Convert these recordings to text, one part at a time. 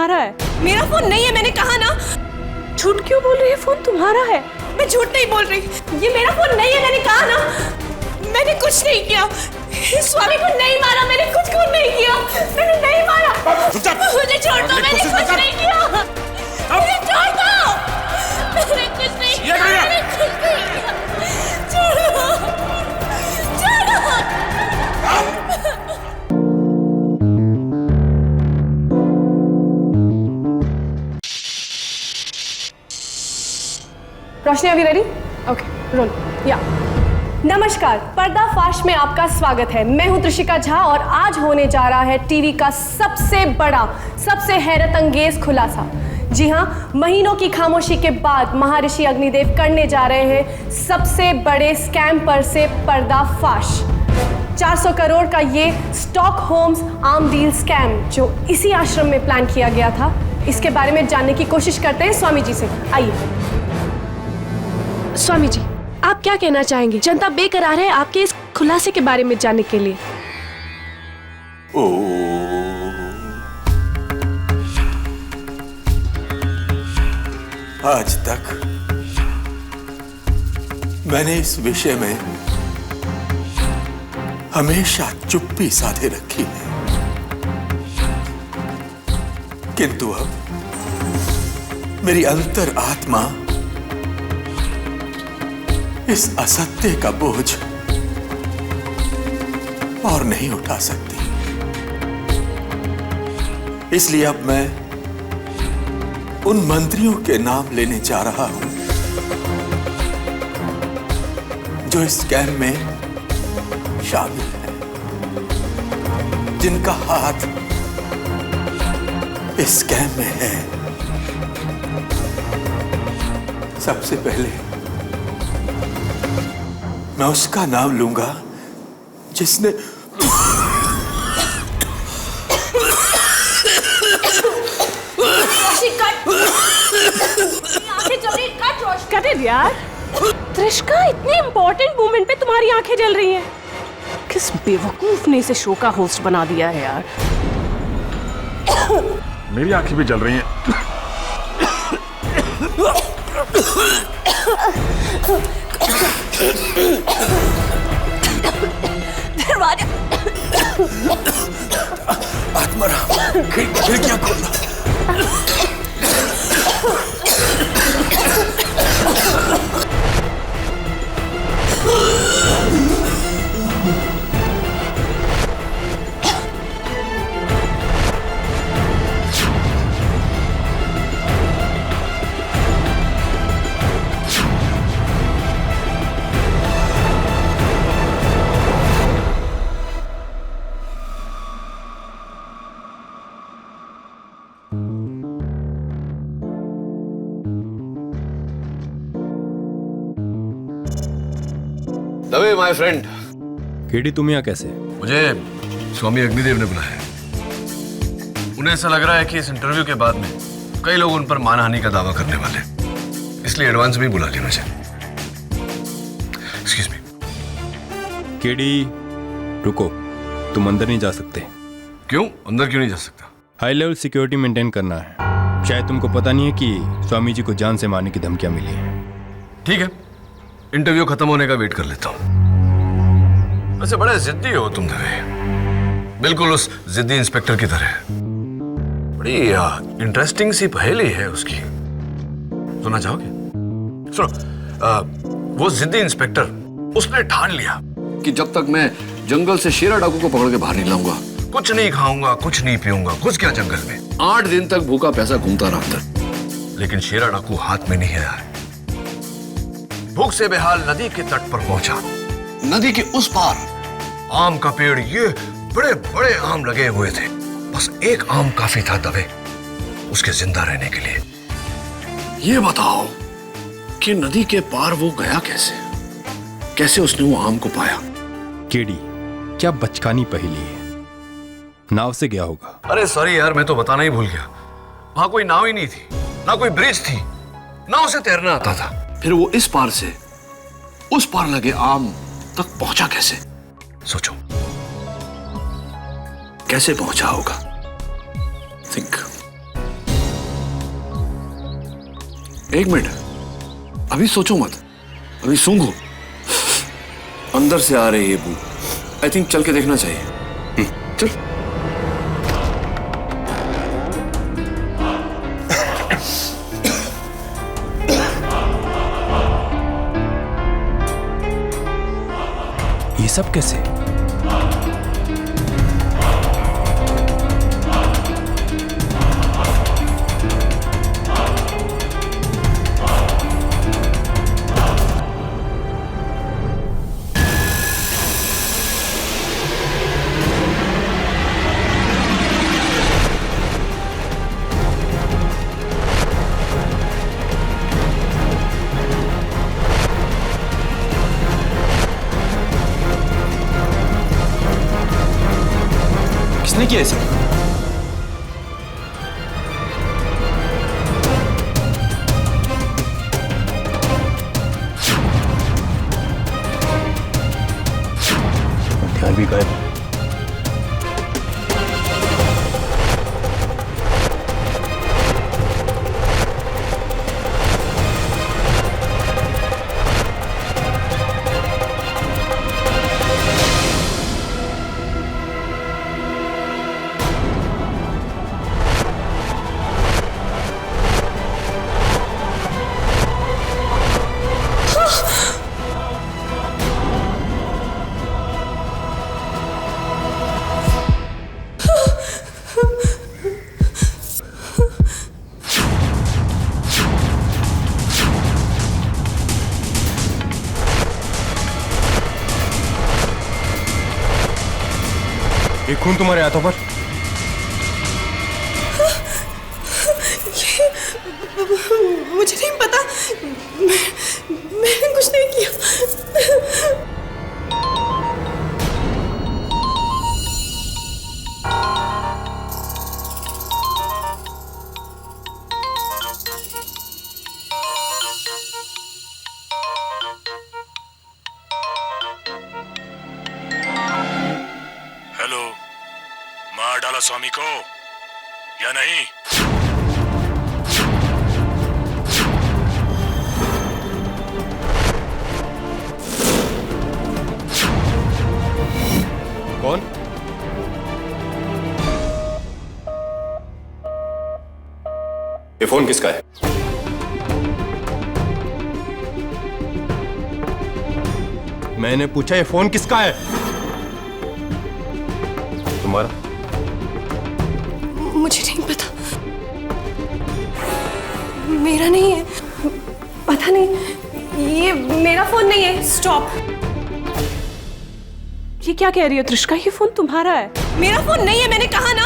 तुम्हारा है। मेरा फोन नहीं है, मैंने कहा ना। झूठ क्यों बोल रही है? फोन तुम्हारा है। मैं झूठ नहीं बोल रही, ये मेरा फोन नहीं है, मैंने कहा ना। मैंने कुछ नहीं किया, स्वामी को नहीं मारा, मैंने कुछ को नहीं किया, मैंने नहीं मारा। मुझे छोड़ दो, मैंने कुछ नहीं किया, मुझे छोड़ दो, मैंने कुछ नहीं किया, मैंने कुछ नहीं किया, छोड़ो, छोड़ो। रोशनी, अभी रेडी? Okay, role. या नमस्कार, पर्दाफाश में आपका स्वागत है। मैं हूं त्रिशिका झा और आज होने जा रहा है टीवी का सबसे बड़ा, सबसे हैरत अंगेज खुलासा। जी हाँ, महीनों की खामोशी के बाद महर्षि अग्निदेव करने जा रहे हैं सबसे बड़े स्कैम पर से पर्दाफाश। 400 करोड़ का ये स्टॉकहोम्स आर्म डील स्कैम जो इसी आश्रम में प्लान किया गया था, इसके बारे में जानने की कोशिश करते हैं स्वामी जी से। आइए स्वामी जी, आप क्या कहना चाहेंगे? जनता बेकरार है आपके इस खुलासे के बारे में जानने के लिए। आज तक मैंने इस विषय में हमेशा चुप्पी साधे रखी है, किंतु अब मेरी अंतर आत्मा इस असत्य का बोझ और नहीं उठा सकती। इसलिए अब मैं उन मंत्रियों के नाम लेने जा रहा हूं जो इस स्कैम में शामिल है, जिनका हाथ इस स्कैम में है। सबसे पहले मैं उसका नाम लूंगा जिसने कट इट यार। त्रिशिका, इतने इंपॉर्टेंट मोमेंट पे तुम्हारी आंखें जल रही हैं। किस बेवकूफ ने इसे शो का होस्ट बना दिया है यार। मेरी आंखें भी जल रही हैं। दरवाजा आत्माराम, खिड़कियां खोलना। Dave my friend. केडी, तुम यहाँ कैसे? मुझे स्वामी अग्निदेव ने बुलाया है। उन्हें ऐसा लग रहा है कि इस इंटरव्यू के बाद में कई लोग उन पर मानहानि का दावा करने वाले, इसलिए एडवांस में बुला लिया मुझे। Excuse me. केडी, रुको, तुम अंदर नहीं जा सकते। क्यों? अंदर क्यों नहीं जा सकता? हाई लेवल सिक्योरिटी मेंटेन करना है। शायद तुमको पता नहीं है कि स्वामी जी को जान से मारने की धमकियां मिली हैं। ठीक है, इंटरव्यू खत्म होने का वेट कर लेता हूं। वैसे बड़े जिद्दी हो तुम दवे, बिल्कुल उस जिद्दी इंस्पेक्टर की तरह। बड़ी इंटरेस्टिंग सी पहेली है उसकी, सुनना चाहोगे? सुनो, वो जिद्दी इंस्पेक्टर, उसने ठान लिया कि जब तक मैं जंगल से शेरा डाकू को पकड़ के बाहर नहीं लाऊंगा, कुछ नहीं खाऊंगा, कुछ नहीं पीऊंगा, कुछ क्या जंगल में 8 दिन तक भूखा पैसा घूमता रहा था। लेकिन शेरा डाकू हाथ में नहीं आया। भूख से बेहाल नदी के तट पर पहुंचा। नदी के उस पार आम का पेड़, ये बड़े बड़े आम लगे हुए थे। बस एक आम काफी था दबे उसके जिंदा रहने के लिए। ये बताओ कि नदी के पार वो गया कैसे? कैसे उसने वो आम को पाया? केडी, क्या बचकानी पहेली है। नाव से गया होगा। अरे सॉरी यार, मैं तो बताना ही भूल गया। वहां कोई नाव ही नहीं थी, ना कोई ब्रिज थी, ना उसे तैरना आता था। फिर वो इस पार से उस पार लगे आम तक पहुंचा कैसे? सोचो, कैसे पहुंचा होगा? थिंक एक मिनट, अभी सोचो मत, अभी सूंघो। अंदर से आ रही है बू। आई थिंक चल के देखना चाहिए। चल। ये सब कैसे? किसने किया इसे? ध्यान भी गायब। ये खून तुम्हारे हाथों पर? मुझे नहीं पता, मैंने कुछ नहीं किया। हेलो, मार डाला स्वामी को या नहीं? कौन? ये फोन किसका है? मैंने पूछा ये फोन किसका है? तुम्हारा? मुझे नहीं पता, मेरा नहीं है। पता नहीं, ये मेरा फोन नहीं है। स्टॉप। ये क्या कह रही हो त्रिशका? ये फोन तुम्हारा है। मेरा फोन नहीं है, मैंने कहा ना।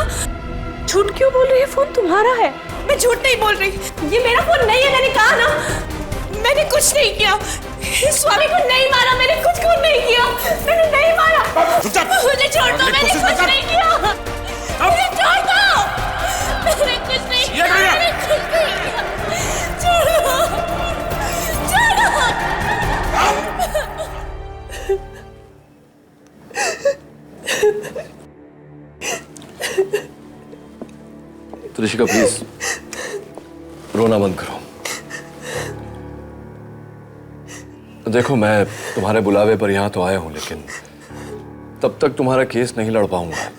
झूठ क्यों बोल रही है? फोन तुम्हारा है। मैं झूठ नहीं बोल रही, ये मेरा फोन नहीं है, मैंने कहा ना। मैंने कुछ नहीं किया, स्वामी को नहीं मारा, मैंने कुछ को नहीं किया, मैंने नहीं मारा। मुझे छोड़ दो, मैंने कुछ नहीं किया, मुझे छोड़ दो, मैंने कुछ नहीं किया, मैंने कुछ नहीं किया, छोड़ो, छोड़ो। त्रिशिका प्लीज रोना बंद करो। देखो, मैं तुम्हारे बुलावे पर यहां तो आया हूं, लेकिन तब तक तुम्हारा केस नहीं लड़ पाऊंगा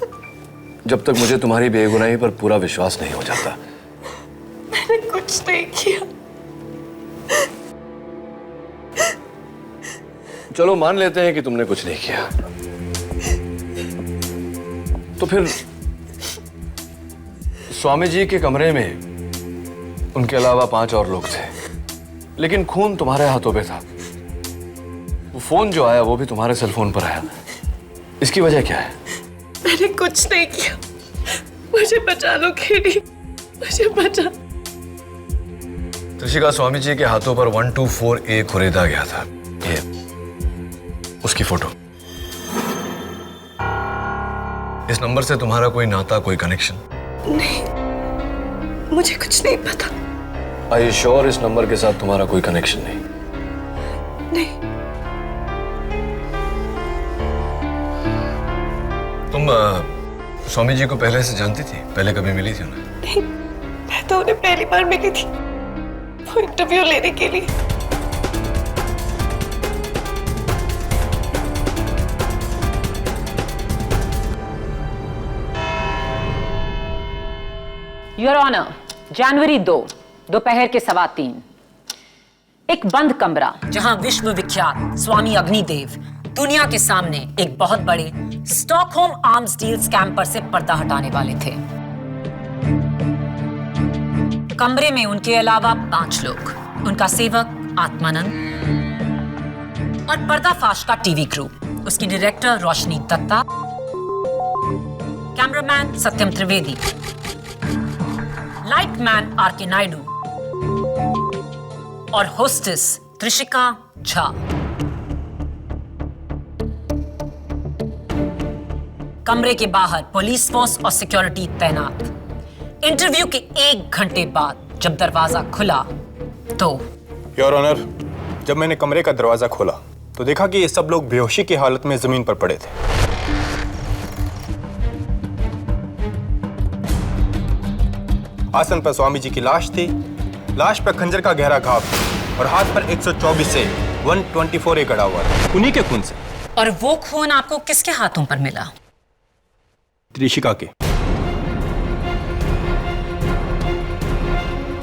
जब तक मुझे तुम्हारी बेगुनाही पर पूरा विश्वास नहीं हो जाता। मैंने कुछ नहीं किया। चलो मान लेते हैं कि तुमने कुछ नहीं किया, तो फिर स्वामी जी के कमरे में उनके अलावा 5 और लोग थे, लेकिन खून तुम्हारे हाथों पे था। वो फोन जो आया वो भी तुम्हारे सेल फोन पर आया। इसकी वजह क्या है? मैंने कुछ नहीं किया, मुझे बचा लो केडी, मुझे बचा। त्रिशिका, स्वामी जी के हाथों पर 124A खरीदा गया था। ये उसकी फोटो। इस नंबर से तुम्हारा कोई नाता, कोई कनेक्शन? नहीं, मुझे कुछ नहीं पता। Are you sure इस नंबर के साथ तुम्हारा कोई कनेक्शन नहीं? नहीं। तुम स्वामी जी को पहले से जानती थी? पहले कभी मिली थी उन्हें? नहीं, मैं तो उन्हें पहली बार मिली थी। इंटरव्यू लेने के लिए। योर ऑनर, जनवरी 2 दोपहर के 3:15 एक बंद कमरा जहां विश्व विख्यात स्वामी अग्निदेव दुनिया के सामने एक बहुत बड़े स्टॉकहोम आर्म्स डील स्कैम पर से पर्दा हटाने वाले थे। कमरे में उनके अलावा 5 लोग, उनका सेवक आत्मानंद और पर्दाफाश का टीवी क्रू, उसकी डायरेक्टर रोशनी दत्ता, कैमरामैन सत्यम त्रिवेदी, लाइटमैन आर.के. नायडू और होस्टेस त्रिशिका झा। कमरे के बाहर पुलिस फोर्स और सिक्योरिटी तैनात। इंटरव्यू के 1 घंटे बाद जब दरवाजा खुला तो योर ऑनर, जब मैंने कमरे का दरवाजा खोला तो देखा कि ये सब लोग बेहोशी की हालत में जमीन पर पड़े थे। आसन पर स्वामी जी की लाश थी, लाश पर खंजर का गहरा घाव था और हाथ पर 124 से 124 गड़ा हुआ था, उन्हीं के खून से। और वो खून आपको किसके हाथों पर मिला? त्रिशिका के।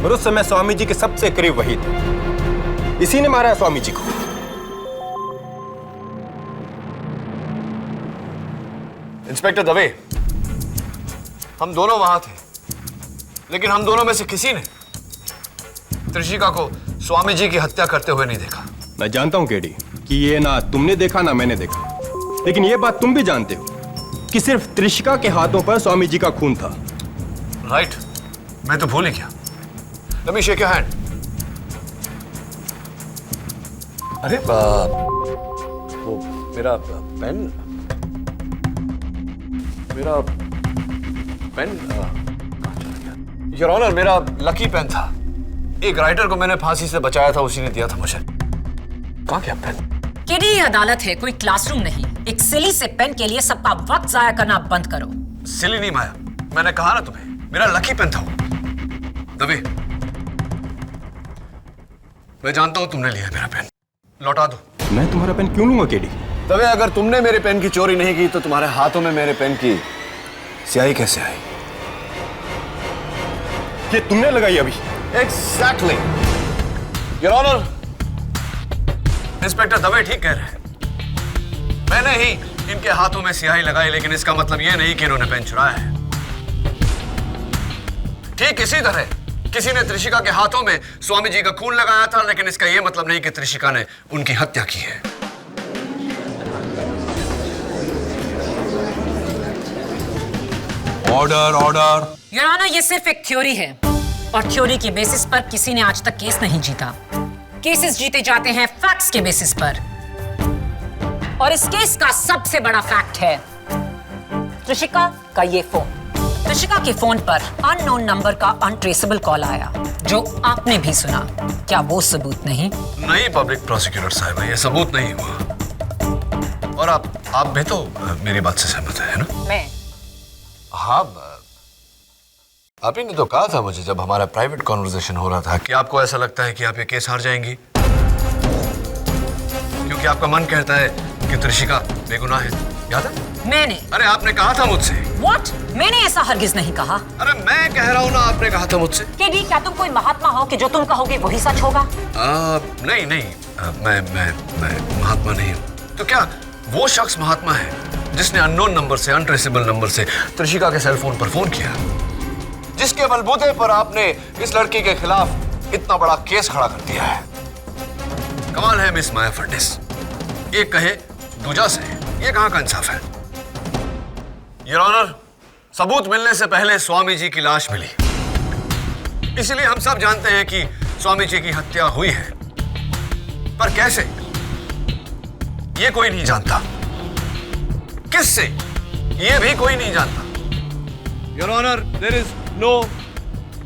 और उस समय स्वामी जी के सबसे करीब वही थे, इसी ने मारा है स्वामी जी को। इंस्पेक्टर दवे, हम दोनों वहां थे, लेकिन हम दोनों में से किसी ने त्रिशिका को स्वामी जी की हत्या करते हुए नहीं देखा। मैं जानता हूं केडी कि ये ना तुमने देखा ना मैंने देखा, लेकिन ये बात तुम भी जानते हो कि सिर्फ त्रिशिका के हाथों पर स्वामी जी का खून था। राइट, मैं तो भूल ही गया। Let me shake your hand. अरे वो मेरा पेन योर ऑनर, मेरा लकी पेन था। एक राइटर को मैंने फांसी से बचाया था, उसी ने दिया था मुझे। कहाँ गया पेन? केडी, ये अदालत है, कोई क्लासरूम नहीं। एक सिली से पेन के लिए सबका वक्त जाया करना बंद करो। सिली नहीं माया, मैंने कहा ना तुम्हें, मेरा लकी पेन था वो। दबे, मैं जानता हूं तुमने लिया मेरा पेन, लौटा दो। मैं तुम्हारा पेन क्यों लूंगा केडी? तबे अगर तुमने मेरे पेन की चोरी नहीं की तो तुम्हारे हाथों में मेरे पेन की स्याही कैसे आई? ये तुमने लगाई अभी? Exactly your honour. Inspector Dave ठीक कह रहे हैं, मैंने ही इनके हाथों में स्याही लगाई, लेकिन इसका मतलब यह नहीं कि इन्होंने पेन चुराया है। ठीक इसी तरह किसी ने त्रिशिका के हाथों में स्वामी जी का खून लगाया था, लेकिन इसका यह मतलब नहीं कि त्रिशिका ने उनकी हत्या की है। Order order. योर ऑनर, ये सिर्फ एक थ्योरी है और थ्योरी के बेसिस पर किसी ने आज तक केस नहीं जीता। केसेस जीते जाते हैं फैक्ट्स के बेसिस पर, और इस केस का सबसे बड़ा फैक्ट है त्रिशिका का ये फोन। त्रिशिका के फोन पर अननोन नंबर का अनट्रेसेबल कॉल आया, जो आपने भी सुना। क्या वो सबूत नहीं? नहीं पब्लिक प्रोसिक्यूटर साहब, ये सबूत नहीं हुआ। और आप भी तो मेरी बात से सहमत है ना? मैं? हाँ, आप ही ने तो कहा था मुझे जब हमारा प्राइवेट कॉन्वर्सेशन हो रहा था कि आपको ऐसा लगता है कि आप ये केस हार जाएंगी, क्योंकि आपका मन कहता है कि त्रिशिका बेगुनाह है। याद है? मैंने? अरे आपने कहा था मुझसे। What? मैंने ऐसा हरगिज नहीं कहा। अरे मैं कह रहा हूँ ना, आपने कहा था मुझसे। केडी, क्या तुम कोई महात्मा हो कि जो तुम कहोगे वही सच होगा? नहीं नहीं, मैं महात्मा नहीं हूँ। तो क्या वो शख्स महात्मा है जिसने अननोन नंबर से, अनट्रेसेबल नंबर से त्रिशिका के सेल फोन पर फोन किया, जिसके बलबूते पर आपने इस लड़की के खिलाफ इतना बड़ा केस खड़ा कर दिया है? कमाल है मिस माया फर्निस, एक कहे दूजा से, ये कहां का इंसाफ है? योर ऑनर, सबूत मिलने से पहले स्वामी जी की लाश मिली, इसलिए हम सब जानते हैं कि स्वामी जी की हत्या हुई है, पर कैसे ये कोई नहीं जानता। किससे, ये भी कोई नहीं जानता। Your honour, there is no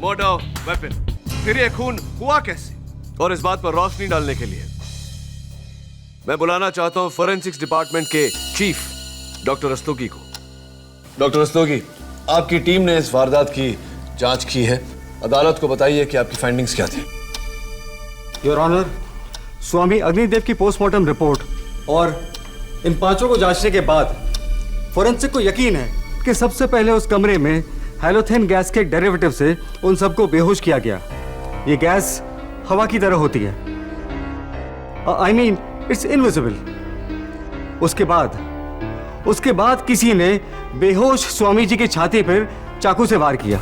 murder weapon. फिर ये खून हुआ कैसे? और इस बात पर रोशनी डालने के लिए मैं बुलाना चाहता हूं फोरेंसिक्स डिपार्टमेंट के चीफ डॉक्टर रस्तोगी को। डॉक्टर रस्तोगी, आपकी टीम ने इस वारदात की जांच की है, अदालत को बताइए कि आपकी फाइंडिंग्स क्या थी। योर ऑनर, स्वामी अग्निदेव की पोस्टमार्टम रिपोर्ट और इन पांचों को जांचने के बाद फोरेंसिक को यकीन है कि सबसे पहले उस कमरे में हैलोथेन गैस के डेरिवेटिव से उन सबको बेहोश किया गया। ये गैस हवा की तरह होती है, आई मीन इट्स इनविजिबल। उसके बाद किसी ने बेहोश स्वामी जी की छाती पर चाकू से वार किया,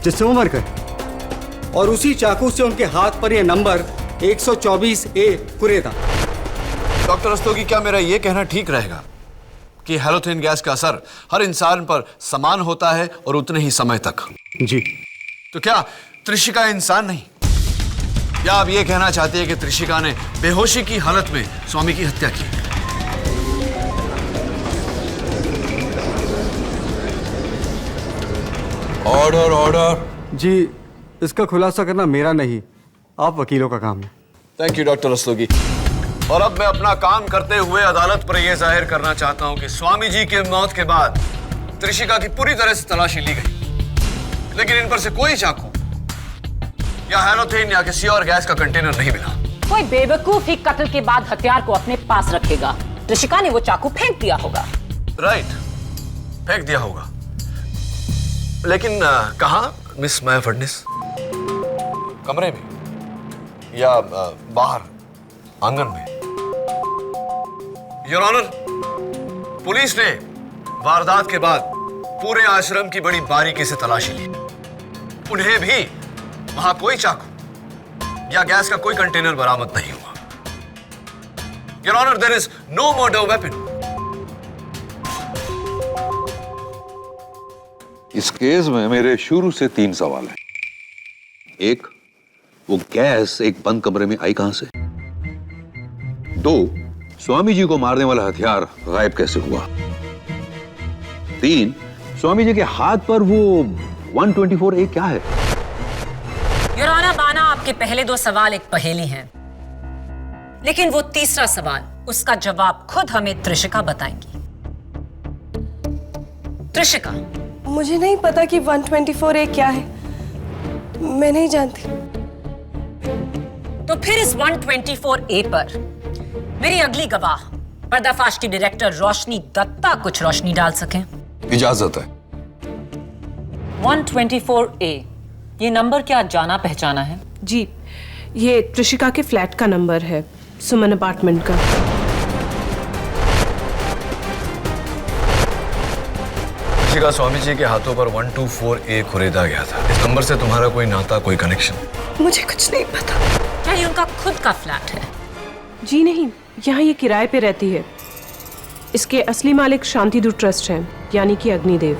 जिससे वो मर गए। और उसी चाकू से उनके हाथ पर यह नंबर 124A कुरेदा। डॉक्टर रस्तोगी, क्या मेरा यह कहना ठीक रहेगा कि हैलोथेन गैस का असर हर इंसान पर समान होता है और उतने ही समय तक? जी। तो क्या त्रिशिका इंसान नहीं? या आप ये कहना चाहते हैं कि त्रिशिका ने बेहोशी की हालत में स्वामी की हत्या की? Order order. जी, इसका खुलासा करना मेरा नहीं, आप वकीलों का काम है। Thank you doctor Rastogi. और अब मैं अपना काम करते हुए अदालत पर यह जाहिर करना चाहता हूं कि स्वामी जी की मौत के बाद त्रिशिका की पूरी तरह से तलाशी ली गई, लेकिन इन पर से कोई चाकू या हैलोथेन या किसी और गैस का कंटेनर नहीं मिला। कोई बेवकूफ ही कत्ल के बाद हथियार को अपने पास रखेगा। त्रिशिका ने वो चाकू फेंक दिया होगा। राइट, फेंक दिया होगा, लेकिन कहां मिस माया फडनिस? कमरे में या बाहर आंगन में? योर ऑनर, पुलिस ने वारदात के बाद पूरे आश्रम की बड़ी बारीकी से तलाशी ली। उन्हें भी वहां कोई चाकू या गैस का कोई कंटेनर बरामद नहीं हुआ। Your honour, there is no murder weapon. इस केस में मेरे शुरू से 3 सवाल हैं। एक, वो गैस एक बंद कमरे में आई कहां से? 2, स्वामी जी को मारने वाला हथियार गायब कैसे हुआ? 3, स्वामी जी के हाथ पर वो 124A क्या है? योर ऑनर, माना आपके पहले 2 सवाल एक पहेली हैं, लेकिन वो तीसरा सवाल, उसका जवाब खुद हमें त्रिशिका बताएंगी। त्रिशिका, मुझे नहीं पता कि 124A क्या है, मैं नहीं जानती। तो फिर इस 124A पर मेरी अगली गवाह पर्दाफाश की डायरेक्टर रोशनी दत्ता कुछ रोशनी डाल सकें? इजाजत है। 124A, ये नंबर क्या जाना पहचाना है? जी, ये त्रिशिका के फ्लैट का नंबर है, सुमन अपार्टमेंट का। त्रिशिका स्वामी जी के हाथों पर 124A खुरेदा गया था। इस नंबर से तुम्हारा कोई नाता, कोई कनेक्शन? मुझे कुछ नहीं पता। क्या ये उनका खुद का फ्लैट है? जी नहीं, यहाँ ये किराए पे रहती है। इसके असली मालिक शांतिदूत ट्रस्ट हैं, यानी कि अग्निदेव।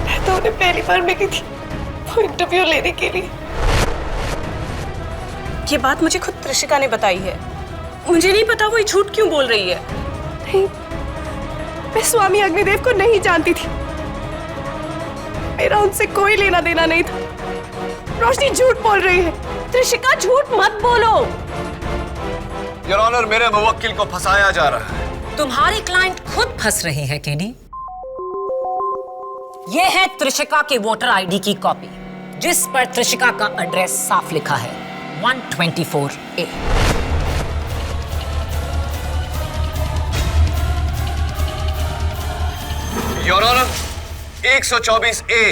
मैं तो उन्हें पहली बार मिली थी वो इंटरव्यू लेने के लिए। ये बात मुझे खुद त्रिशिका ने बताई है। मुझे नहीं पता वो ये झूठ क्यों बोल रही है। नहीं, मैं स्वामी अग्निदेव को नहीं जानती थी, मेरा उनसे कोई लेना देना नहीं था। रोशनी झूठ बोल रही है। त्रिशिका, झूठ मत बोलो। योर ऑनर, मेरे मुवक्किल को फंसाया जा रहा है। तुम्हारी क्लाइंट खुद फंस रही है केडी। ये है त्रिशिका के वोटर आईडी की कॉपी, जिस पर त्रिशिका का एड्रेस साफ लिखा है, 124A। योर ऑनर, 124A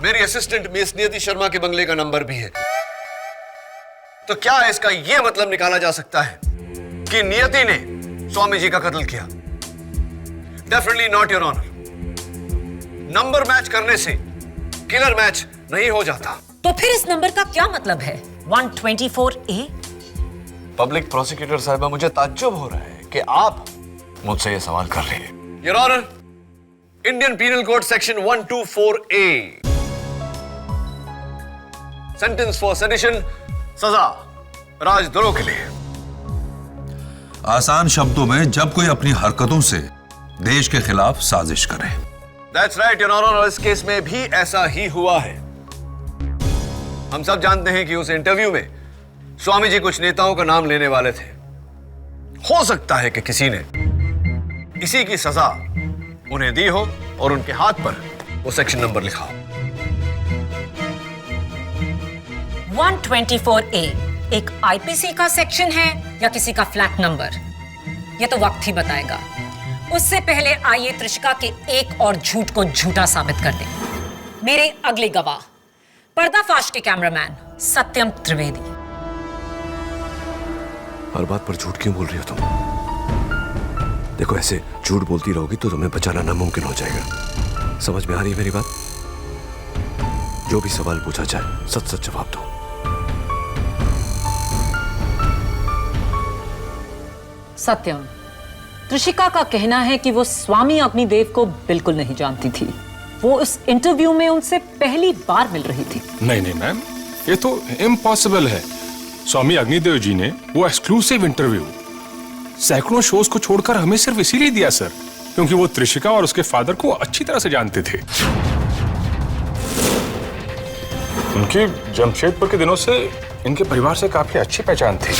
मेरी असिस्टेंट मिस नियति शर्मा के बंगले का नंबर भी है। तो क्या इसका यह मतलब निकाला जा सकता है कि नियति ने स्वामी जी का कत्ल किया? Definitely not your honour. Number match करने से किलर मैच नहीं हो जाता। तो फिर इस नंबर का क्या मतलब है, 124A? पब्लिक प्रोसिक्यूटर साहिबा, मुझे ताज्जुब हो रहा है कि आप मुझसे यह सवाल कर रहे हैं। Your honour, Indian penal code section 124A, sentence for sedition, सजा राजद्रोह के लिए। आसान शब्दों में, जब कोई अपनी हरकतों से देश के खिलाफ साजिश करे। That's right, योर ऑनर, और इस केस में भी ऐसा ही हुआ है। हम सब जानते हैं कि उस इंटरव्यू में स्वामी जी कुछ नेताओं का नाम लेने वाले थे। हो सकता है कि किसी ने इसी की सजा उन्हें दी हो और उनके हाथ पर वो सेक्शन नंबर लिखाओ। 124A एक आईपीसी का सेक्शन है या किसी का फ्लैट नंबर, ये तो वक्त ही बताएगा। उससे पहले आइए त्रिशिका के एक और झूठ को झूठा साबित कर दें। मेरे अगले गवाह, पर्दाफाश के कैमरामैन सत्यम त्रिवेदी। हर बात पर झूठ क्यों बोल रही हो तुम? देखो, ऐसे झूठ बोलती रहोगी तो तुम्हें बचाना नामुमकिन हो जाएगा। समझ में आ रही है मेरी बात? जो भी सवाल पूछा जाए सच सच जवाब दो। सत्यम, त्रिशिका का कहना है कि वो स्वामी अग्निदेव को बिल्कुल नहीं जानती थी। वो इस इंटरव्यू में उनसे पहली बार मिल रही थी। नहीं नहीं मैम, ये तो इम्पॉसिबल है। स्वामी अग्निदेव जी ने वो एक्सक्लूसिव इंटरव्यू सैकड़ों शोज को छोड़कर हमें सिर्फ इसीलिए दिया सर, क्योंकि वो त्रिशिका और उसके फादर को अच्छी तरह से जानते थे। उनकी जमशेदपुर के दिनों से इनके परिवार से काफी अच्छी पहचान थी।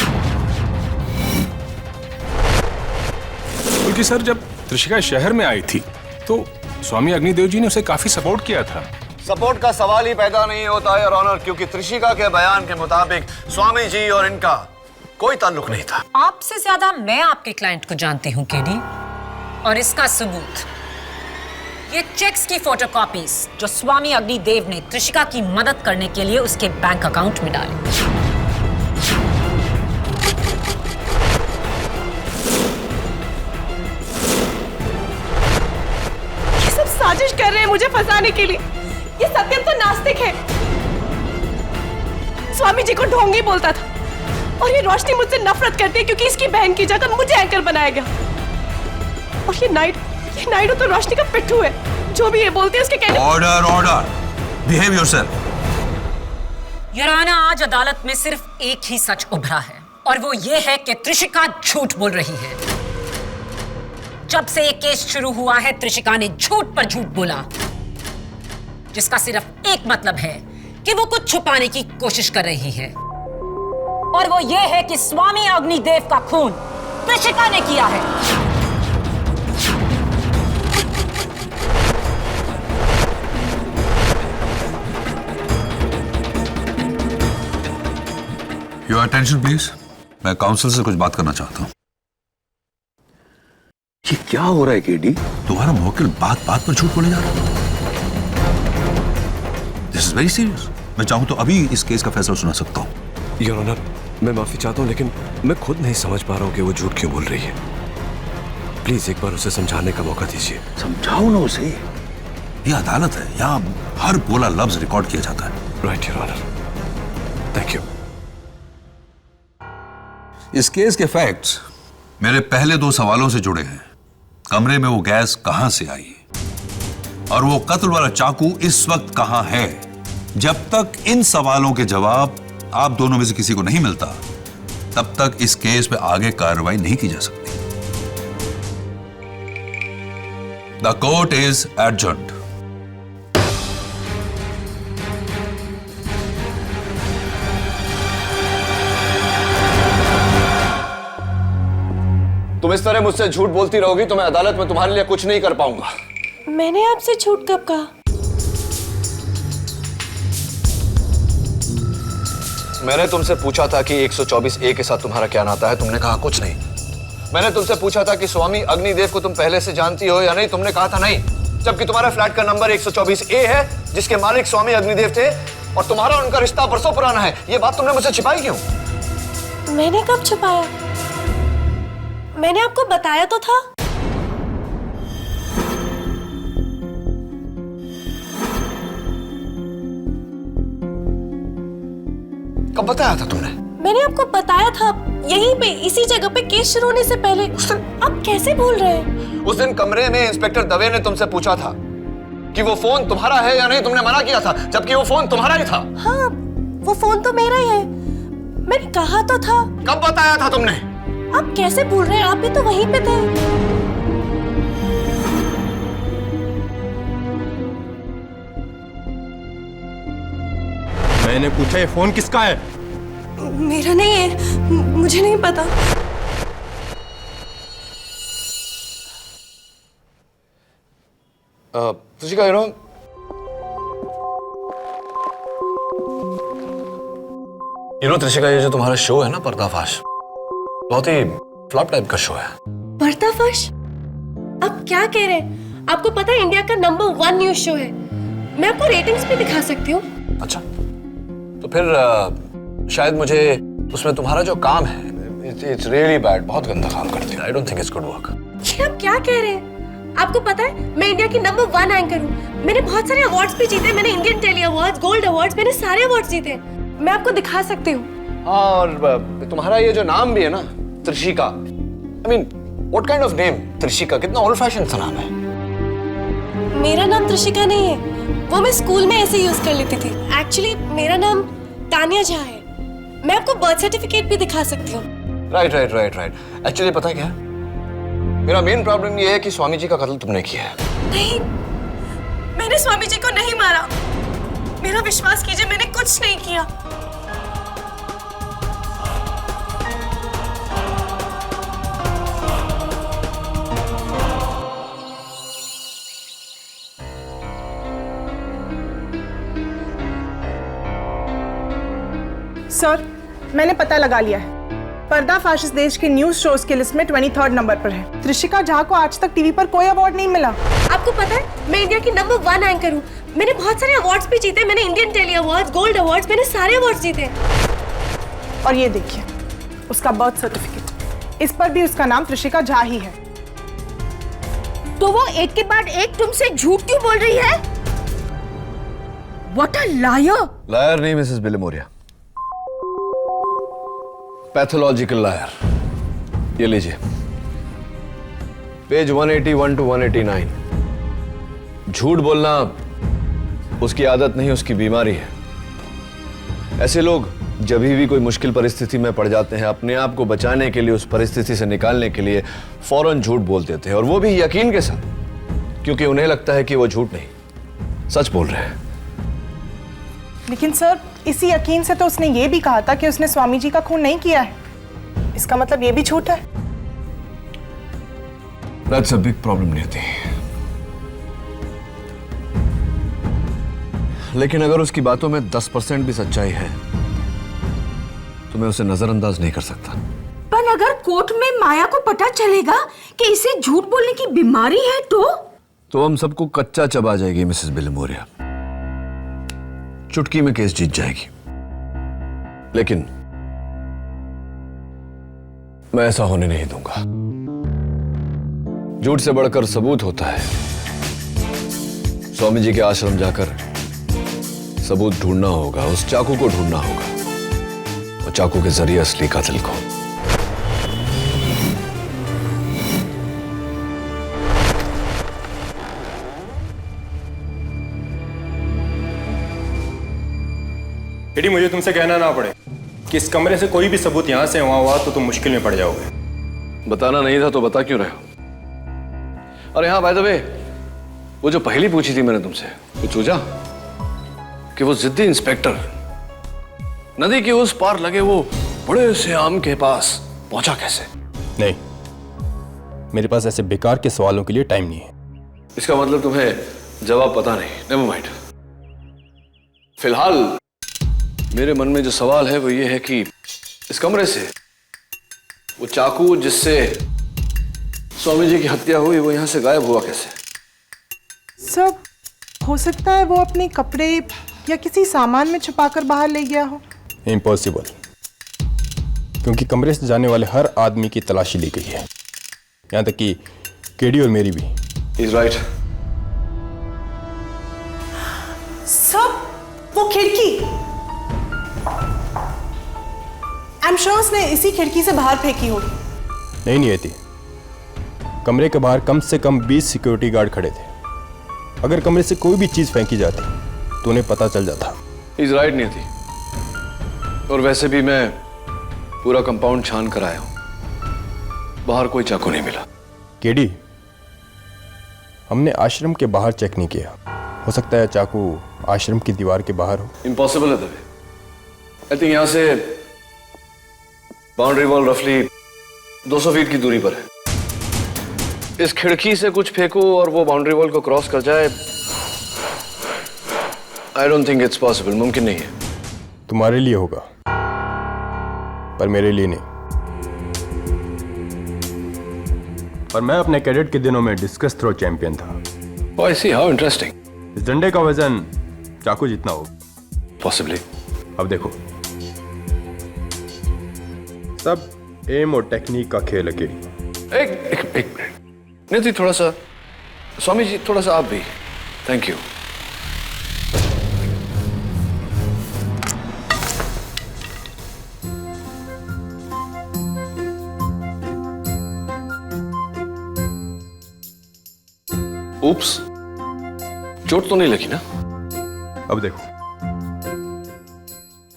क्योंकि सर, जब त्रिशिका शहर में आई थी तो स्वामी अग्निदेव जी ने उसे काफी सपोर्ट किया था। सपोर्ट का सवाल ही पैदा नहीं होता है, योर ऑनर, क्योंकि त्रिशिका के बयान के मुताबिक स्वामी जी और इनका कोई ताल्लुक नहीं था। आपसे ज्यादा मैं आपके क्लाइंट को जानती हूं केडी, और इसका सबूत ये चेक्स की फोटोकॉपीज जो स्वामी अग्निदेव ने त्रिशिका की मदद करने के लिए उसके बैंक अकाउंट में डाले। ये सब साजिश कर रहे हैं मुझे फंसाने के लिए। ये सत्यम तो नास्तिक है, स्वामी जी को ढोंगी बोलता था, और ये रोशनी मुझसे नफरत करती है क्योंकि इसकी बहन की जगह मुझे एंकर बनाया गया। और ये नायडू तो रोशनी का पिट्ठू है, जो भी ये बोलते हैं उसके कहने। Order order, behave yourself. योराना, आज अदालत में सिर्फ एक ही सच उभरा है, और वो ये है कि त्रिशिका झूठ बोल रही है। जब से ये केस शुरू हुआ है, त्रिशिका ने झूठ पर झूठ बोला, जिसका सिर्फ एक मतलब है कि वो कुछ छुपाने की कोशिश कर रही है, और वो ये है कि स्वामी अग्निदेव का खून त्रिशिका ने किया है। योर अटेंशन प्लीज, मैं काउंसिल से कुछ बात करना चाहता हूं। ये क्या हो रहा है केडी? तुम्हारा मुवक्किल बात बात पर झूठ बोले जा रहा है। This is very serious. मैं चाहूं तो अभी इस केस का फैसला सुना सकता हूं। योर ऑनर, मैं माफी चाहता हूं, लेकिन मैं खुद नहीं समझ पा रहा हूं कि वो झूठ क्यों बोल रही है। प्लीज एक बार उसे समझाने का मौका दीजिए। समझाओ ना उसे। ये अदालत है, यहाँ हर बोला लफ्ज रिकॉर्ड किया जाता है। Right your honour, thank you. इस केस के फैक्ट्स मेरे पहले दो सवालों से जुड़े हैं। कमरे में वो गैस कहां से आई और वो कत्ल वाला चाकू इस वक्त कहां है। जब तक इन सवालों के जवाब आप दोनों में से किसी को नहीं मिलता, तब तक इस केस पे आगे कार्रवाई नहीं की जा सकती। The court is adjourned. तुम इस तरह मुझसे झूठ बोलती रहोगी तो मैं अदालत में तुम्हारे लिए कुछ नहीं कर पाऊंगा। मैंने आपसे झूठ कब कहा? मैंने तुमसे पूछा था कि 124A के साथ तुम्हारा क्या नाता है, तुमने कहा कुछ नहीं। मैंने तुमसे पूछा था कि स्वामी अग्निदेव को तुम पहले से जानती हो या नहीं, तुमने कहा था नहीं, जबकि तुम्हारे फ्लैट का नंबर 124A है जिसके मालिक स्वामी अग्निदेव थे और तुम्हारा उनका रिश्ता बरसों पुराना है। ये बात तुमने मुझसे छिपाई क्यों? मैंने कब छुपाया? मैंने आपको बताया तो था। कब बताया था तुमने? मैंने आपको बताया था, यहीं पे इसी जगह पे केस शुरू होने से पहले। आप कैसे भूल रहे हैं? उस दिन कमरे में इंस्पेक्टर दवे ने तुमसे पूछा था कि वो फोन तुम्हारा है या नहीं, तुमने मना किया था, जबकि वो फोन तुम्हारा ही था। हाँ, वो फोन तो मेरा ही है, मैंने कहा तो था। कब बताया था तुमने? आप कैसे भूल रहे हैं? आप भी तो वहीं पे थे। मैंने पूछा ये फोन किसका है? मेरा नहीं है, मुझे नहीं पता। त्रिशिका, त्रिशिका, ये जो तुम्हारा शो है ना पर्दाफाश, बहुत ही फ्लॉप टाइप का शो है। पर्दाफाश? आप क्या कह रहे हैं? आपको पता है इंडिया का नंबर 1 न्यूज शो है। मैं आपको रेटिंग्स भी दिखा सकती हूँ। अच्छा, तो फिर शायद मुझे उसमें तुम्हारा जो काम है इट्स रियली बैड, बहुत गंदा काम करती है। I don't think it's good work. ये आप क्या कह रहे हैं? आपको पता है मैं इंडिया की नंबर 1 एंकर हूँ। मैंने बहुत सारे अवार्ड्स भी जीते। मैंने Indian telly awards, gold awards, मैंने सारे अवार्ड्स जीते। मैं आपको दिखा सकती हूँ। और तुम्हारा ये जो नाम भी है ना, Trishika, I mean what kind of name? Trishika कितना ओल्ड फैशन सा नाम है। मेरा नाम त्रिशिका नहीं है, वो मैं स्कूल में ऐसे यूज कर लेती थी। एक्चुअली मेरा नाम तानिया झा है। मैं आपको बर्थ सर्टिफिकेट भी दिखा सकती हूँ। राइट। एक्चुअली पता है क्या, मेरा मेन प्रॉब्लम ये है कि स्वामी जी का कत्ल तुमने किया है। नहीं, मैंने स्वामी जी को नहीं मारा। मेरा विश्वास कीजिए, मैंने कुछ नहीं किया। सर, मैंने पता लगा लिया है। पर्दाफाश इस देश के न्यूज शोज की लिस्ट में 23rd नंबर पर है। त्रिशिका झा को आज तक टीवी पर कोई अवार्ड नहीं मिला। आपको पता है मैं इंडिया की नंबर 1 एंकर हूँ। मैंने बहुत सारे अवार्ड्स भी जीते। मैंने Indian telly awards, gold awards, मैंने सारे अवार्ड्स जीते। और ये देखिए उसका बर्थ सर्टिफिकेट, इस पर भी उसका नाम त्रिशिका झा ही है। तो वो एक के बाद एक तुमसे झूठ क्यों बोल रही है? What a liar! लायर नहीं मिसेस बिलिमोरिया, पैथोलॉजिकल लायर। ये लीजिए, पेज 181 to 189। झूठ बोलना उसकी आदत नहीं, उसकी बीमारी है। ऐसे लोग जब भी कोई मुश्किल परिस्थिति में पड़ जाते हैं, अपने आप को बचाने के लिए, उस परिस्थिति से निकालने के लिए फौरन झूठ बोल देते हैं, और वो भी यकीन के साथ, क्योंकि उन्हें लगता है कि वो झूठ नहीं सच बोल रहे हैं। लेकिन सर, इसी यकीन से तो उसने ये भी कहा था कि उसने स्वामी जी का खून नहीं किया है। इसका मतलब ये भी झूठ है। That's a big problem, नियति। लेकिन अगर उसकी बातों में 10% भी सच्चाई है तो मैं उसे नजरअंदाज नहीं कर सकता। पर अगर कोर्ट में माया को पता चलेगा कि इसे झूठ बोलने की बीमारी है तो हम सबको कच्चा चबा जाएगी मिसेस बिलिमोरिया। चुटकी में केस जीत जाएगी। लेकिन मैं ऐसा होने नहीं दूंगा। झूठ से बढ़कर सबूत होता है। स्वामी जी के आश्रम जाकर सबूत ढूंढना होगा, उस चाकू को ढूंढना होगा, और चाकू के जरिए असली कातिल को। एडी, मुझे तुमसे कहना ना पड़े कि इस कमरे से कोई भी सबूत यहां से वहां हुआ तो तुम मुश्किल में पड़ जाओगे। बताना नहीं था तो बता क्यों रहे हो? अरे हाँ, बाय द वे, वो जो पहली पूछी थी मैंने तुमसे, कुछ सोचा कि वो जिद्दी इंस्पेक्टर नदी के उस पार लगे वो बड़े से आम के पास पहुंचा कैसे? नहीं, मेरे पास ऐसे बेकार के सवालों के लिए टाइम नहीं है। इसका मतलब तुम्हें जवाब पता नहीं। Never mind. फिलहाल मेरे मन में जो सवाल है वो ये है कि इस कमरे से वो चाकू जिससे स्वामी जी की हत्या हुई वो यहां से गायब हुआ कैसे? सर, हो सकता है वो अपने कपड़े या किसी सामान में छुपाकर बाहर ले गया हो। इम्पॉसिबल, क्योंकि कमरे से जाने वाले हर आदमी की तलाशी ली गई है, यहां तक कि केडी और मेरी भी। He's right. सब वो खिड़की, आई एम श्योर उसने इसी खिड़की से बाहर फेंकी होगी। नहीं थी। कमरे के बाहर कम से कम 20 सिक्योरिटी गार्ड खड़े थे। अगर कमरे से कोई भी चीज फेंकी जाती तो उन्हें पता चल जाता। He's right, नहीं थी। और वैसे भी मैं पूरा कंपाउंड छान कर आया हूं, बाहर कोई चाकू नहीं मिला। केडी, हमने आश्रम के बाहर चेक नहीं किया, हो सकता है चाकू आश्रम की दीवार के बाहर हो। इम्पॉसिबल है तभी। आई थिंक यहां से बाउंड्री वॉल रफली 200 फीट की दूरी पर है। इस खिड़की से कुछ फेंको और वो बाउंड्री वॉल को क्रॉस कर जाए, I don't think it's possible. मुमकिन नहीं है। तुम्हारे लिए होगा, पर मेरे लिए नहीं। और मैं अपने कैडेट के दिनों में डिस्कस थ्रो चैंपियन था। Oh, I see. How interesting. इस डंडे का वजन चाकू जितना हो। Possibly. अब देखो, सब एम और टेक्निक का खेल अकेली। एक मिनट। निधि थोड़ा सा, स्वामी जी थोड़ा सा आप भी। Thank you. Oops. चोट तो नहीं लगी ना? अब देखो,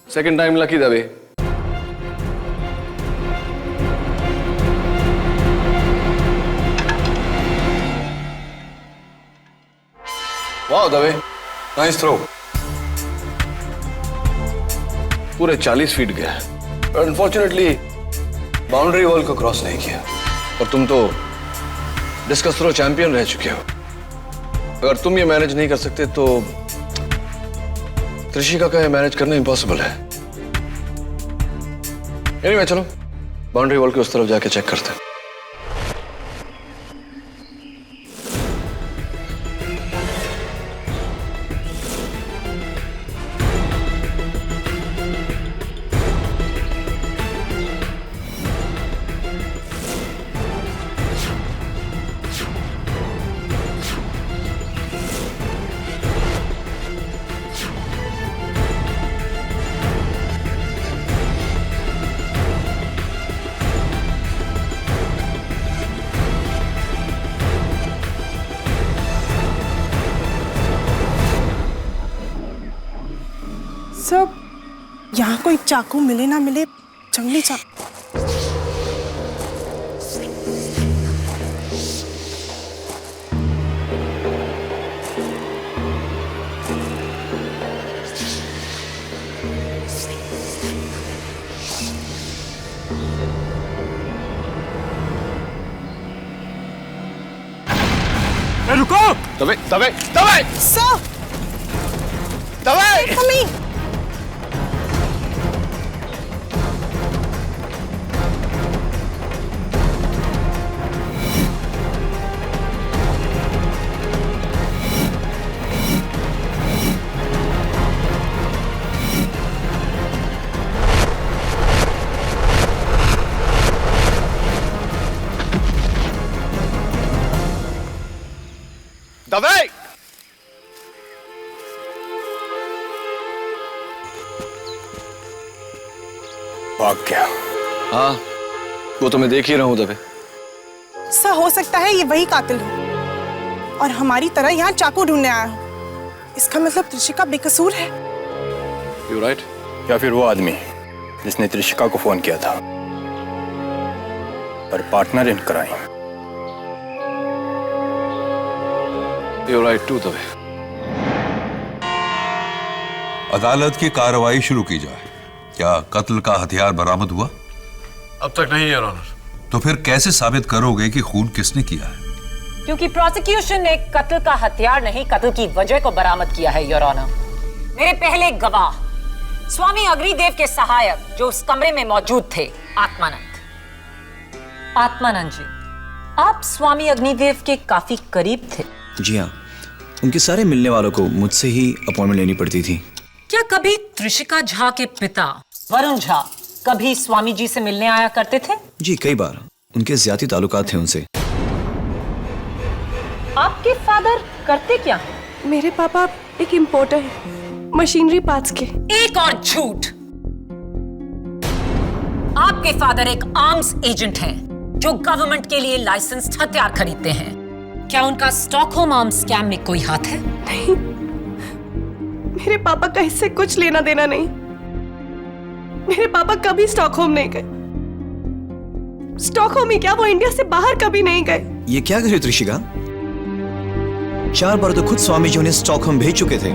सेकंड टाइम लकी दबे। वाह दबे, नाइस थ्रो। पूरे 40 फीट गया, अनफॉर्चुनेटली बाउंड्री वॉल को क्रॉस नहीं किया। और तुम तो डिस्कस थ्रो चैंपियन रह चुके हो। अगर तुम ये मैनेज नहीं कर सकते तो त्रिशिका का ये मैनेज करना इम्पॉसिबल है। एनीवे, चलो बाउंड्री वॉल के उस तरफ जाके चेक करते हैं। सब यहाँ कोई चाकू मिले ना मिले, जंगली चाकू। रुको! दबे दबे दबे सर, दबे मम्मी। दबे। भाग गया। हाँ, वो तो मैं देख ही रहा हूं दबे। सर, हो सकता है ये वही कातिल हो और हमारी तरह यहाँ चाकू ढूंढने आया हो। इसका मतलब त्रिशिका बेकसूर है। You right. या फिर वो आदमी जिसने त्रिशिका को फोन किया था, पर partner in crime. You right too Dave. अदालत की कार्रवाई शुरू की जाए। क्या कत्ल का हथियार बरामद हुआ? अब तक नहीं है ऑनर। तो फिर कैसे साबित करोगे कि खून किसने किया है? क्योंकि प्रोसिक्यूशन ने कत्ल का हथियार नहीं, कत्ल की वजह को बरामद किया है योर ऑनर। मेरे पहले गवाह स्वामी अग्निदेव के सहायक जो उस कमरे में मौजूद थे, आत्मानंद जी, आप स्वामी अग्निदेव के काफी करीब थे। जी हाँ, उनके सारे मिलने वालों को मुझसे ही अपॉइंटमेंट लेनी पड़ती थी। क्या कभी त्रिशिका झा के पिता वरुण झा कभी स्वामी जी से मिलने आया करते थे? जी, कई बार। उनके ज्यादा ताल्लुकात थे उनसे। आपके फादर करते क्या? मेरे पापा एक इंपोर्टर है मशीनरी पार्ट्स के। एक और झूठ। आपके फादर एक आर्म्स एजेंट हैं जो गवर्नमेंट के लिए लाइसेंस्ड हथियार खरीदते हैं। क्या उनका स्टॉकहोम आर्म्स स्कैम में कोई हाथ है? नहीं, मेरे पापा का इससे कुछ लेना देना नहीं। मेरे पापा कभी स्टॉकहोम नहीं गए। स्टॉकहोम ही क्या, वो इंडिया से बाहर कभी नहीं गए। ये क्या कर रही हो त्रिशिका? 4 बार तो खुद स्वामी जी उन्हें स्टॉकहोम भेज चुके थे।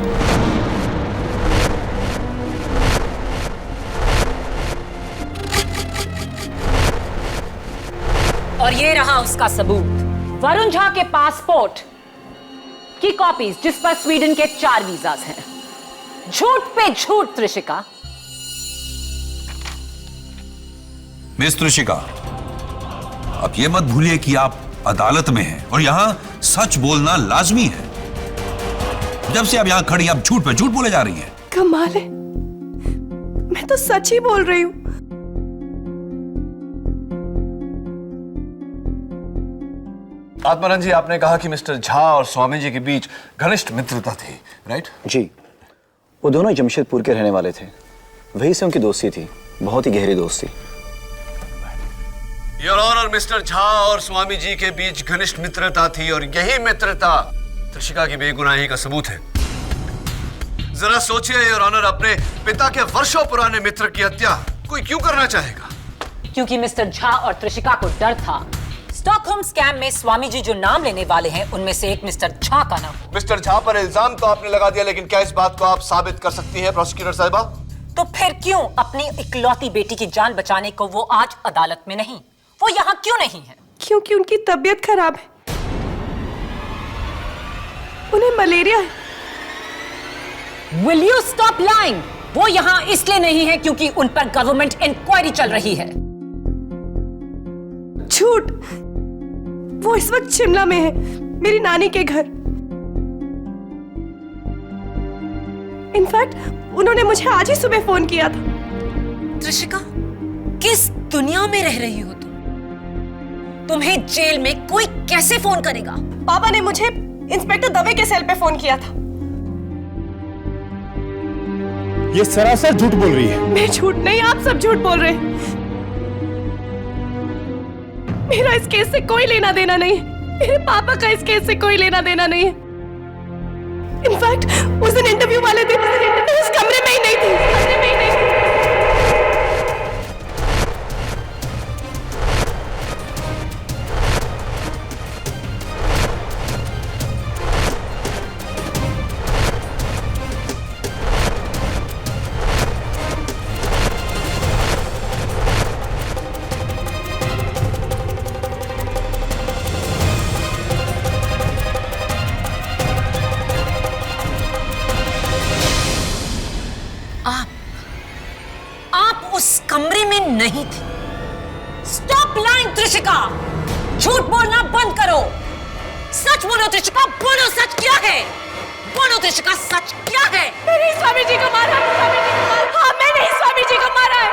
और ये रहा उसका सबूत, वरुण झा के पासपोर्ट की कॉपीज जिस पर स्वीडन के 4 वीजास हैं। झूठ पे झूठ त्रिशिका। मिस त्रिशिका, अब ये मत भूलिए कि आप अदालत में हैं और यहां सच बोलना लाजमी है। जब से आप यहां खड़ी आप झूठ पे झूठ बोले जा रही हैं। कमाल है, मैं तो सच ही बोल रही हूँ। आत्मानंद जी, आपने कहा कि मिस्टर झा और स्वामी जी के बीच घनिष्ठ मित्रता थी, राइट? जी, वो दोनों जमशेदपुर के रहने वाले थे, वहीं से उनकी दोस्ती थी, बहुत ही गहरी दोस्ती। योर ऑनर, मिस्टर झा और स्वामी जी के बीच घनिष्ठ मित्रता थी और यही मित्रता त्रिशिका की बेगुनाही का सबूत है। जरा सोचिए योर ऑनर, अपने पिता के वर्षों पुराने मित्र की हत्या कोई क्यों करना चाहेगा? क्योंकि मिस्टर झा और त्रिशिका को डर था स्टॉकहोम स्कैम में स्वामी जी जो नाम लेने वाले हैं उनमें से एक मिस्टर झा का नाम। मिस्टर झा पर इल्जाम तो आपने लगा दिया, लेकिन क्या इस बात को आप साबित कर सकती हैं प्रोसिक्यूटर साहिबा? तो फिर क्यों अपनी इकलौती बेटी की जान बचाने को वो आज अदालत में नहीं, वो यहाँ क्यों नहीं है? क्योंकि उनकी तबीयत खराब है, उन्हें मलेरिया है। Will you stop lying? वो यहाँ इसलिए नहीं है क्योंकि उन पर गवर्नमेंट इंक्वायरी चल रही है। झूठ, वो इस वक्त शिमला में है, मेरी नानी के घर। इनफैक्ट उन्होंने मुझे आज ही सुबह फोन किया था। त्रिशिका, किस दुनिया में रह रही हो तुम? तुम्हें जेल में कोई कैसे फोन करेगा? पापा ने मुझे इंस्पेक्टर दवे के सेल पे फोन किया था। ये सरासर झूठ बोल रही है। मैं झूठ नहीं, आप सब झूठ बोल रहे हैं। मेरा इस केस से कोई लेना देना नहीं है, मेरे पापा का इस केस से कोई लेना देना नहीं है। इनफैक्ट उस दिन इंटरव्यू वाले दिन मैं उस कमरे में ही नहीं थी। कमरे में नहीं थी। स्टॉप लाइंग त्रिशिका, झूठ बोलना बंद करो। सच बोलो त्रिशिका, बोलो सच क्या है? बोलो त्रिशिका, सच क्या है? मैंने स्वामी जी को मारा। हाँ, मैंने स्वामी जी को मारा है।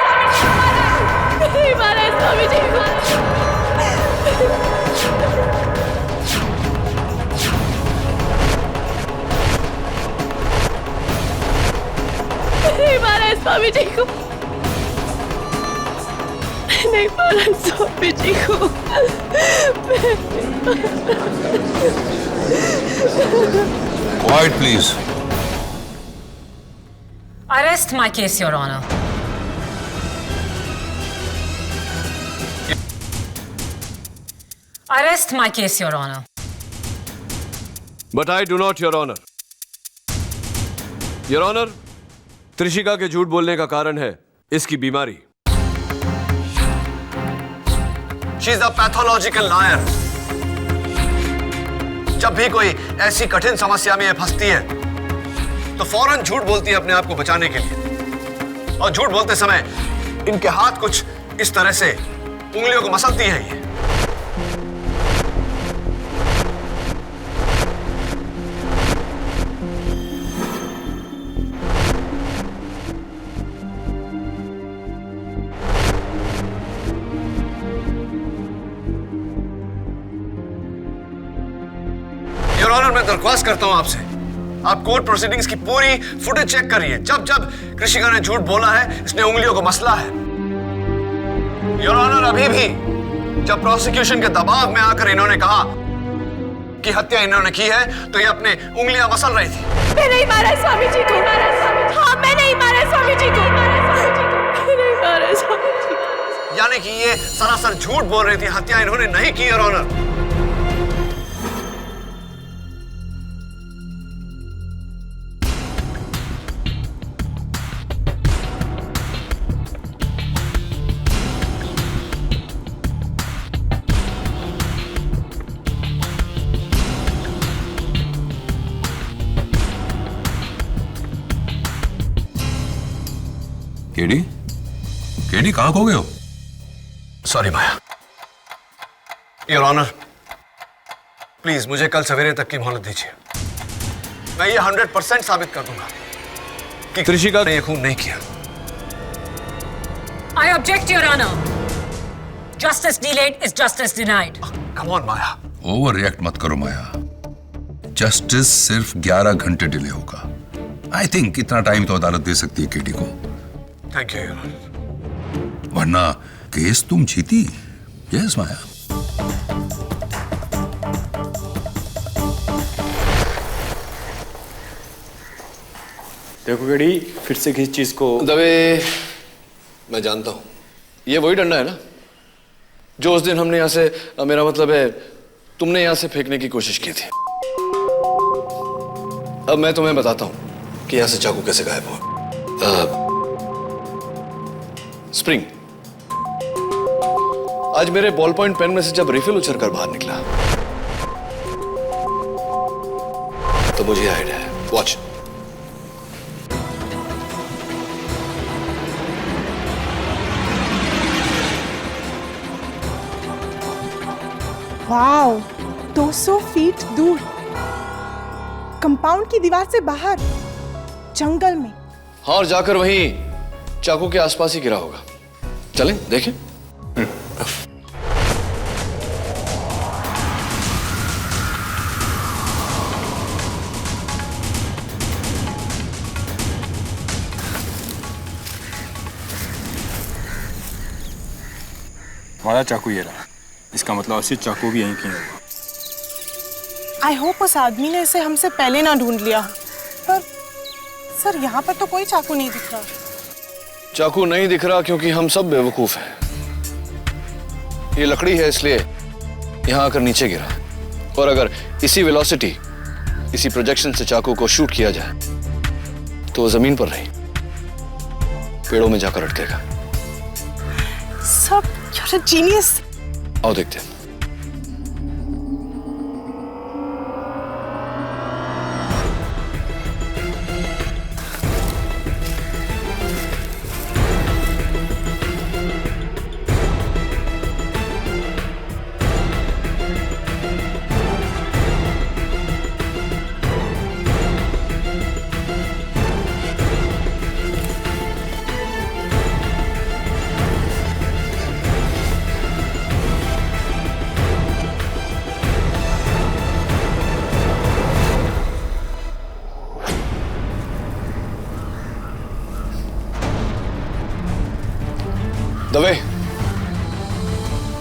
नहीं मारा है स्वामी जी को। नहीं मारा है स्वामी जी को। नहीं मारा स्वामी जी को। Quiet, please. Arrest my case, Your Honor. Arrest my case, Your Honor. But I do not, Your Honor. Your Honor, Trishika के झूठ बोलने का कारण है इसकी बीमारी। She is a pathological liar. जब भी कोई ऐसी कठिन समस्या में ये फंसती है तो फौरन झूठ बोलती है अपने आप को बचाने के लिए, और झूठ बोलते समय इनके हाथ कुछ इस तरह से उंगलियों को मसलती है ये। योर ऑनर, मैं दरख्वास्त करता हूं आपसे, आप कोर्ट प्रोसीडिंग्स की पूरी फुटेज चेक करिए। जब जब कृषिका ने झूठ बोला है, इसने उंगलियों को मसला है। योर ऑनर, अभी भी जब प्रोसिक्यूशन के दबाव में आकर इन्होंने कहा कि हत्या इन्होंने की है, तो ये अपने उंगलियां मसल रही थी। मैं नहीं मारा स्वामी जी को। हाँ, मैं नहीं मारा स्वामी जी को। मैं नहीं मारा स्वामी जी को। यानी कि ये सरासर झूठ बोल रही थी, हत्या इन्होंने नहीं की। योर ऑनर, केडी, केडी कहां खो गए हो? Sorry Maya. Your honour, please मुझे कल सवेरे तक की मोहलत दीजिए। मैं ये 100% साबित कर दूंगा कि त्रिशिका ने ये खून नहीं किया। I object, Your Honor. Justice delayed is justice denied. Come on, Maya. Over react मत करो माया। जस्टिस सिर्फ 11 घंटे डिले होगा। आई थिंक इतना टाइम तो अदालत दे सकती है केटी को। Thank you your honour. वरना केस तुम जीती। यस माया। देखो केडी, फिर से किस चीज को दवे, मैं जानता हूं ये वही डंडा है ना जो उस दिन हमने यहां से, मेरा मतलब है तुमने यहां से फेंकने की कोशिश की थी। अब मैं तुम्हें बताता हूं कि यहां से चाकू कैसे गायब हुआ। स्प्रिंग, आज मेरे बॉल पॉइंट पेन में से जब रिफिल उछलकर बाहर निकला तो मुझे आइडिया है। वॉच। वाओ, 200 फीट दूर, कंपाउंड की दीवार से बाहर, जंगल में। हाँ, और जाकर वहीं चाकू के आसपास ही गिरा होगा। चलें देखें। हमारा चाकू ये रहा। इसका मतलब असली चाकू भी यहीं कहीं होगा। आई होप उस आदमी ने इसे हमसे पहले ना ढूंढ लिया। पर सर, यहाँ पर तो कोई चाकू नहीं दिख रहा। चाकू नहीं दिख रहा क्योंकि हम सब बेवकूफ हैं। ये लकड़ी है इसलिए यहां आकर नीचे गिरा, और अगर इसी वेलोसिटी, इसी प्रोजेक्शन से चाकू को शूट किया जाए तो वो जमीन पर नहीं, पेड़ों में जाकर अटकेगा। सब, you're a genius। आओ देखते हैं। दवे,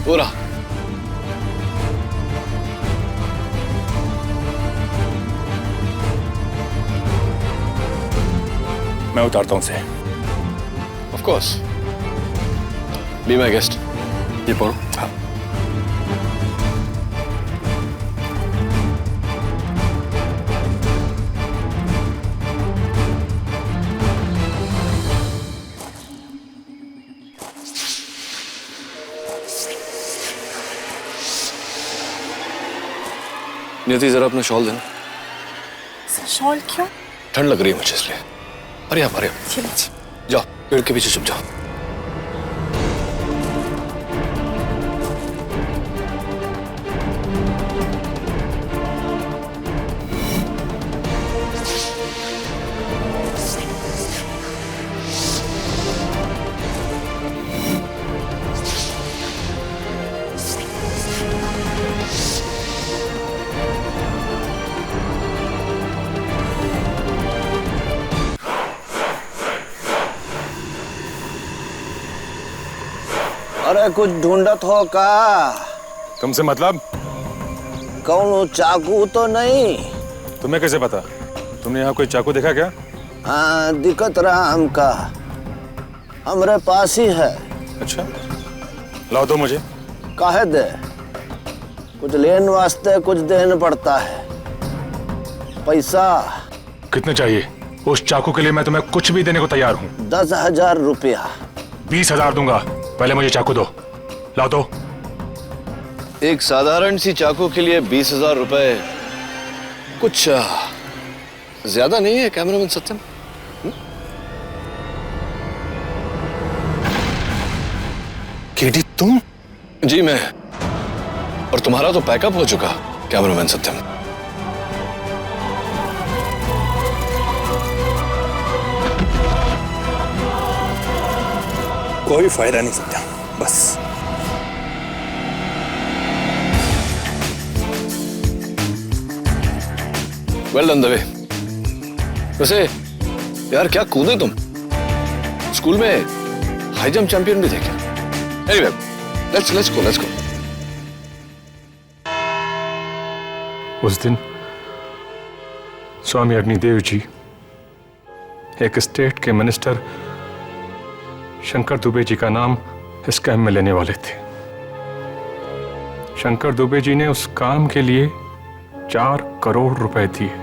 वो रहा। मैं उतारता हूं उसे। Of course, be my guest. ये पढ़ो। हाँ। नियति, जरा अपना शॉल देना। शॉल क्यों? ठंड लग रही है मुझे इसलिए। अरे आप, अरे जाओ, पेड़ के पीछे छुप जाओ। अरे कुछ ढूंढत हो का? तुमसे मतलब? कौन चाकू तो नहीं? तुम्हें कैसे पता? तुमने यहाँ कोई चाकू देखा क्या? हाँ, दिक्कत रहा हमका, हमरे पास ही है। अच्छा, लाओ दो मुझे। काहे दे? कुछ लेन वास्ते कुछ देना पड़ता है। पैसा कितने चाहिए? उस चाकू के लिए मैं तुम्हें कुछ भी देने को तैयार हूँ। 10,000 रुपया। 20,000 दूंगा, पहले मुझे चाकू दो। लाओ दो। एक साधारण सी चाकू के लिए 20,000 रुपए कुछ ज्यादा नहीं है कैमरामैन सत्यम? केडी, तुम जी मैं, और तुम्हारा तो पैकअप हो चुका कैमरामैन सत्यम। कोई फायदा नहीं सत्या, बस। Well done Dave. वैसे यार क्या कूदे तुम, स्कूल में हाई जंप चैंपियन भी थे क्या? Anyway, let's go. उस दिन स्वामी अग्निदेव जी एक स्टेट के मिनिस्टर शंकर दुबे जी का नाम इस कैम में लेने वाले थे। शंकर दुबे जी ने उस काम के लिए 4 करोड़ रुपए दिए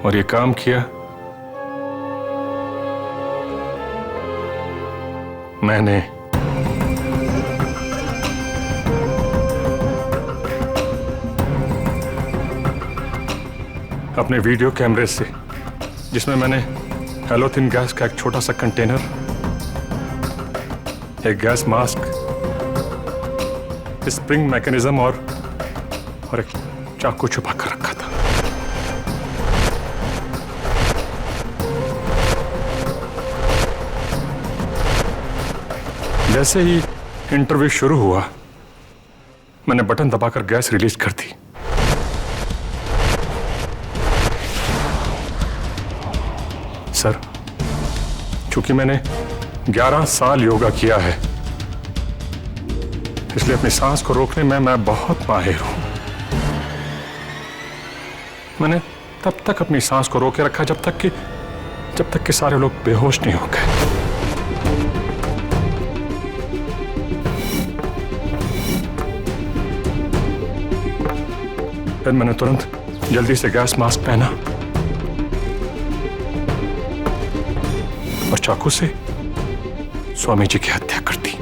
और ये काम किया मैंने। अपने वीडियो कैमरे से, जिसमें मैंने हैलोथिन गैस का एक छोटा सा कंटेनर, एक गैस मास्क, स्प्रिंग मैकेनिज्म और एक चाकू छुपा कर रखा था। जैसे ही इंटरव्यू शुरू हुआ, मैंने बटन दबाकर गैस रिलीज कर दी। सर, चूंकि मैंने 11 साल योगा किया है, इसलिए अपनी सांस को रोकने में मैं बहुत माहिर हूं। मैंने तब तक अपनी सांस को रोके रखा जब तक कि सारे लोग बेहोश नहीं हो गए। फिर मैंने तुरंत जल्दी से गैस मास्क पहना और चाकू से स्वामी जी की हत्या कर दी।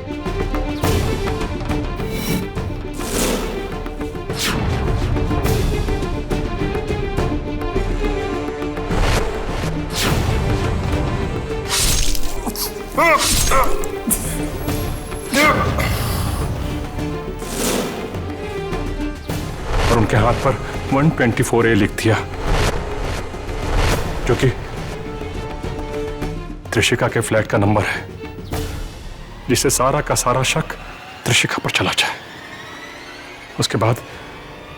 और उनके हाथ पर 124A लिख दिया, जो कि त्रिशिका के फ्लैट का नंबर है, जिससे सारा का सारा शक त्रिशिका पर चला जाए। उसके बाद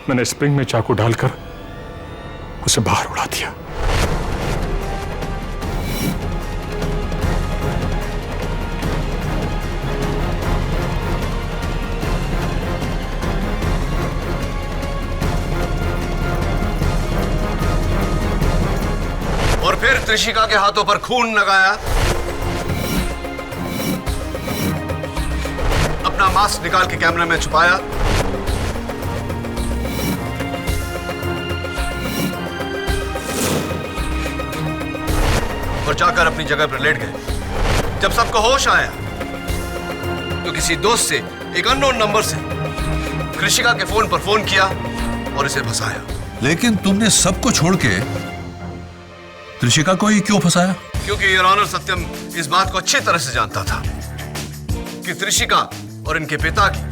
मैंने स्प्रिंग में चाकू डालकर उसे बाहर उड़ा दिया। और फिर त्रिशिका के हाथों पर खून लगाया, अपना मास्क निकाल के कैमरे में छुपाया और जाकर अपनी जगह पर लेट गए। जब सबको होश आया तो किसी दोस्त से एक अननोन नंबर से त्रिशिका के फोन पर फोन किया और इसे फंसाया। लेकिन तुमने सबको छोड़ के त्रिशिका को ही क्यों फंसाया? क्योंकि योर ऑनर सत्यम इस बात को अच्छी तरह से जानता था कि त्रिशिका और इनके पिता की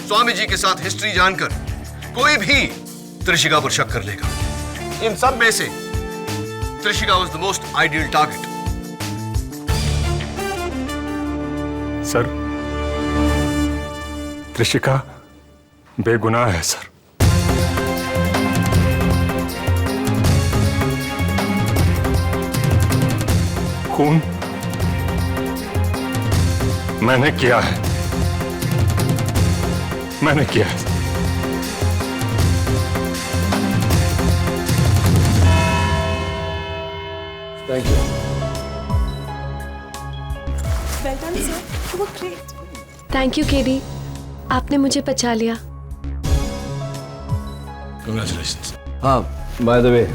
स्वामी जी के साथ हिस्ट्री जानकर कोई भी त्रिशिका पर शक कर लेगा। इन सब में से Trishika was the most ideal target. Sir, Trishika बेगुनाह है सर। खून मैंने किया है, मैंने किया है। Thank you. Well done sir, you were great. Thank you KD, आपने मुझे बचा लिया। Congratulations. हाँ, बाय द वे,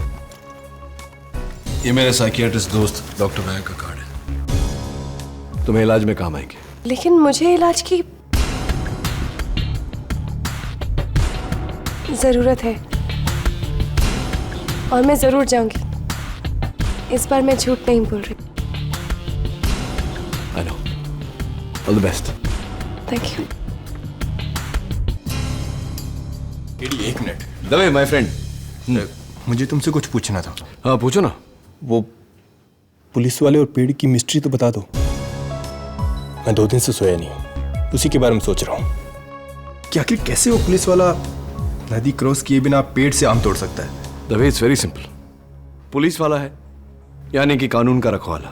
ये मेरे साइकियाट्रिस्ट दोस्त डॉक्टर मयंक का कार्ड है, तुम्हें इलाज में काम आएंगे। लेकिन मुझे इलाज की जरूरत है और मैं जरूर जाऊंगी। इस बार मैं झूठ नहीं बोल रही। I know. All the best. Thank you. एडी, एक मिनट। दवे माय फ्रेंड, मुझे तुमसे कुछ पूछना था। हाँ पूछो ना। वो पुलिस वाले और पेड़ की मिस्ट्री तो बता दो। मैं 2 दिन से सोया नहीं हूं, उसी के बारे में सोच रहा हूं कि आखिर कैसे वो पुलिस वाला नदी क्रॉस किए बिना पेड़ से आम तोड़ सकता है। Dave it's very simple. Police वाला है यानी कि कानून का रखवाला,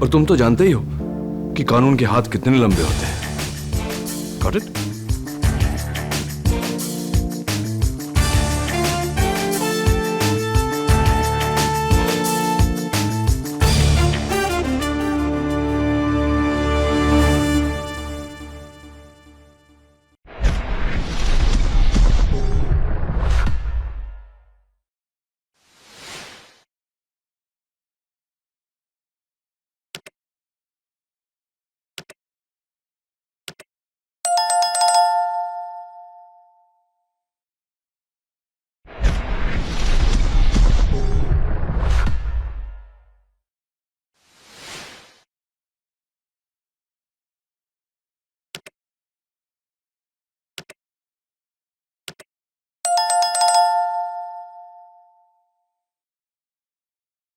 और तुम तो जानते ही हो कि कानून के हाथ कितने लंबे होते हैं। Got it?